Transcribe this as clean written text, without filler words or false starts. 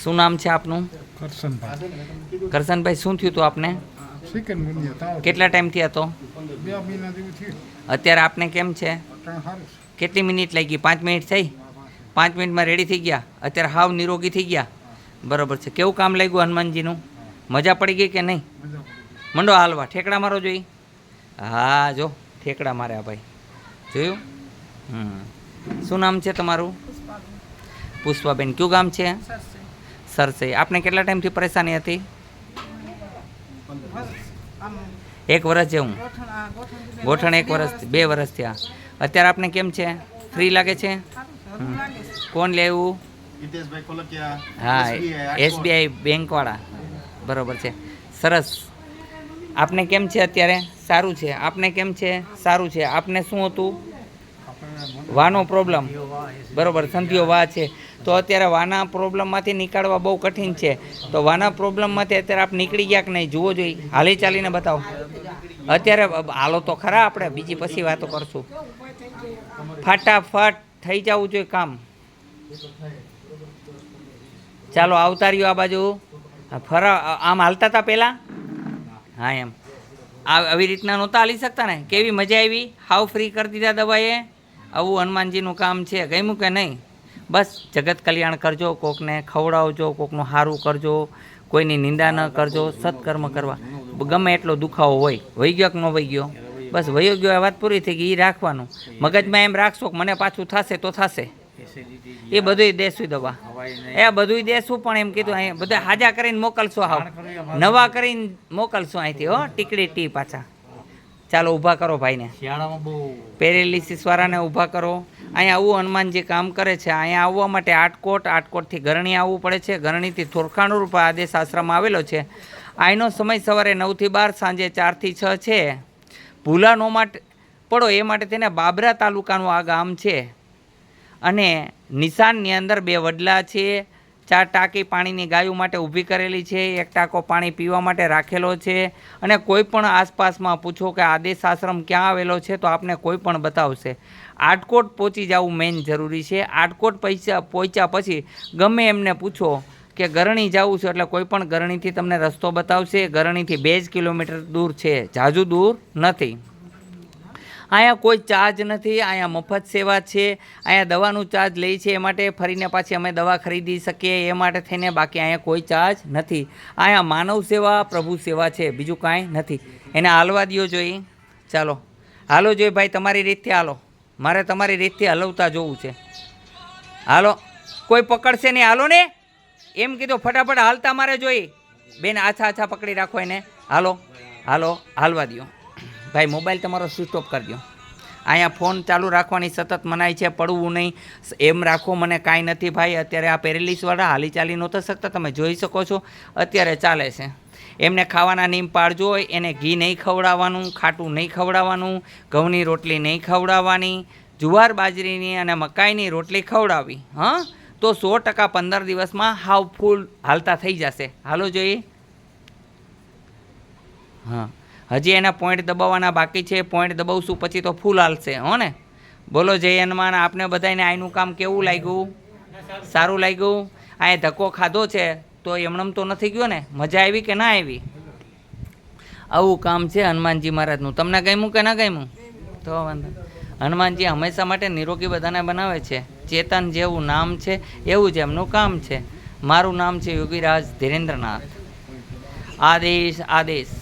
શું નામ છે આપનું? કરશનભાઈ. કરશનભાઈ, શું થયું હતું આપને? સિકંદગુનિયા તાવ. કેટલા ટાઈમથી હતો? 2 મહિના જેવું થયું. અત્યારે આપને કેમ છે? અટાણ સારું છે. કેટલી મિનિટ લાગી? 5 મિનિટ થઈ? 5 મિનિટમાં રેડી થઈ ગયા? અત્યારે હાવ નિરોગી થઈ ગયા? બરાબર છે. કેવું કામ લાગ્યું હનુમાનજીનું? મજા પડી ગઈ કે નહીં? મજા પડી. મંડો હાલવા. ઠેકડા મારો જોઈ? હા, જો ઠેકડા માર્યા ભાઈ. જોયું? શું નામ છે તમારું? પુષ્પાબેન. કયું ગામ છે? સરસઈ. આપને કેટલા ટાઈમથી પરેશાની હતી? 1 વર્ષ જેવું. ગોઠણ 1 વર્ષ, 2 વર્ષ થયા. અત્યારે આપને કેમ છે? ફ્રી લાગે છે? કોણ લેવું? હા, SBI બેંકવાળા. બરાબર છે. સરસ. આપને કેમ છે અત્યારે? સારું છે. આપને કેમ છે? સારું છે. આપને શું હતું? વાનો પ્રોબ્લેમ. બરાબર, સંધિઓ વા છે. તો અત્યારે વાના પ્રોબ્લેમમાંથી નીકળવા બહુ કઠિન છે. તો વાના પ્રોબ્લેમમાંથી અત્યારે આપ નીકળી ગયા કે નહીં જુઓ જોઈએ. હાલી ચાલીને બતાવો. અત્યારે હાલો તો ખરા, આપણે બીજી પછી વાતો કરશું. ફટાફટ થઈ જવું જોઈએ કામ. ચાલો આવતા રહ્યો આ બાજુ. આમ હાલતા હતા પહેલાં? હા, એમ આવી રીતના નહોતા હાલી શકતા ને? કેવી મજા આવી? હાવ ફ્રી કરી દીધા દવાએ. આવું હનુમાનજીનું કામ છે. ગમ્યું કે નહીં? બસ જગત કલ્યાણ કરજો, કોકને ખવડાવજો, કોકનું સારું કરજો, કોઈની નિંદા ન કરજો, સત્કર્મ કરવા. ગમે એટલો દુખાવો હોય, વહી ગયો કે ન વહી ગયો? બસ વહી ગયો, વાત પૂરી થઈ ગઈ. એ રાખવાનું મગજમાં. એમ રાખશો કે મને પાછું થશે તો થશે. એ બધું દેશું દવા, એ બધું દેશું. પણ એમ કીધું અહીંયા બધા હાજા કરીને મોકલશો, હાવ નવા કરીને મોકલશો અહીંથી. હો ટીકડી ટી પાછા. ચાલો ઊભા કરો ભાઈને. પેરેલિસિસ વાળાને ઊભા કરો. અહીંયા આવું હનુમાનજી કામ કરે છે. અહીંયા આવવા માટે આટકોટથી ગરણી આવવું પડે છે. ગરણીથી થોરખાણુર પર આદેશ આશ્રમ આવેલો છે. અહીંનો સમય સવારે 9 થી 12, સાંજે 4 થી 6 છે. ભૂલા નો માટે પડો એ માટે તેને બાબરા તાલુકાનું આ ગામ છે. અને નિશાનની અંદર 2 વડલા છે. 4 ટાંકી પાણીની ગાયો માટે ઊભી કરેલી છે. 1 ટાંકો પાણી પીવા માટે રાખેલો છે. અને કોઈ પણ આસપાસમાં પૂછો કે આદેશ આશ્રમ ક્યાં આવેલો છે તો આપને કોઈ પણ બતાવશે. આટકોટ પહોંચી જવું મેઇન જરૂરી છે. આટકોટ પહોંચ્યા પછી ગમે એમને પૂછો કે ગરણી જવું છે એટલે કોઈ પણ ગરણીથી તમને રસ્તો બતાવશે. ગરણીથી 2 જ કિલોમીટર દૂર છે, ઝાઝું દૂર નથી. અહીંયા કોઈ ચાર્જ નથી. અહીંયા મફત સેવા છે. અહીંયા દવાનું ચાર્જ લે છે એ માટે ફરીને પાછી અમે દવા ખરીદી શકીએ એ માટે થઈને. બાકી અહીંયા કોઈ ચાર્જ નથી. અહીંયા માનવ સેવા, પ્રભુ સેવા છે, બીજું કાંઈ નથી. એને હાલવા દ્યો જોઈએ. ચાલો હાલો જોઈએ ભાઈ, તમારી રીતથી હાલો. મારે તમારી રીતથી હલવતા જોવું છે. હાલો, કોઈ પકડશે નહીં. હાલો ને, એમ કીધું ફટાફટ હાલતા મારે જોઈ. બેન આછા પકડી રાખો એને. હાલો હાલો, હાલવા દ્યો ભાઈ. મોબાઈલ તમારો સ્વિચ ઓફ કરી દો. અહીંયા ફોન ચાલુ રાખવાની સતત મનાઈ છે. પડવું નહીં, એમ રાખો. મને કાંઈ નથી ભાઈ. અત્યારે આ પેરેલિસવાળા હાલી ચાલી નહોતા શકતા, તમે જોઈ શકો છો. અત્યારે ચાલે છે. એમને ખાવાના નિયમ પાળજો. એને ઘી નહીં ખવડાવવાનું, ખાટું નહીં ખવડાવવાનું, ઘઉંની રોટલી નહીં ખવડાવવાની, જુવાર બાજરીની અને મકાઈની રોટલી ખવડાવી. હા, તો 100% 15 દિવસમાં હાવ ફૂલ હાલતા થઈ જશે. હાલો જોઈએ. હા, હજી એના પોઈન્ટ દબાવવાના બાકી છે. પોઈન્ટ દબાવશું પછી તો ફૂલ હાલશે. હો ને? બોલો જય હનુમાન. આપને બધાને આનું કામ કેવું લાગ્યું? સારું લાગ્યું? આ ધક્કો ખાધો છે તો એમણમ તો નથી ગયો ને? મજા આવી કે ના આવી? આવું કામ છે હનુમાનજી મહારાજનું. તમને ગમ્યું કે ના ગમ્યું? તો વાંધો. હનુમાનજી હંમેશા માટે નિરોગી બધાને બનાવે છે. ચેતન જેવું નામ છે એવું જ એમનું કામ છે. મારું નામ છે યોગીરાજ ધીરેન્દ્રનાથ. આદેશ આદેશ.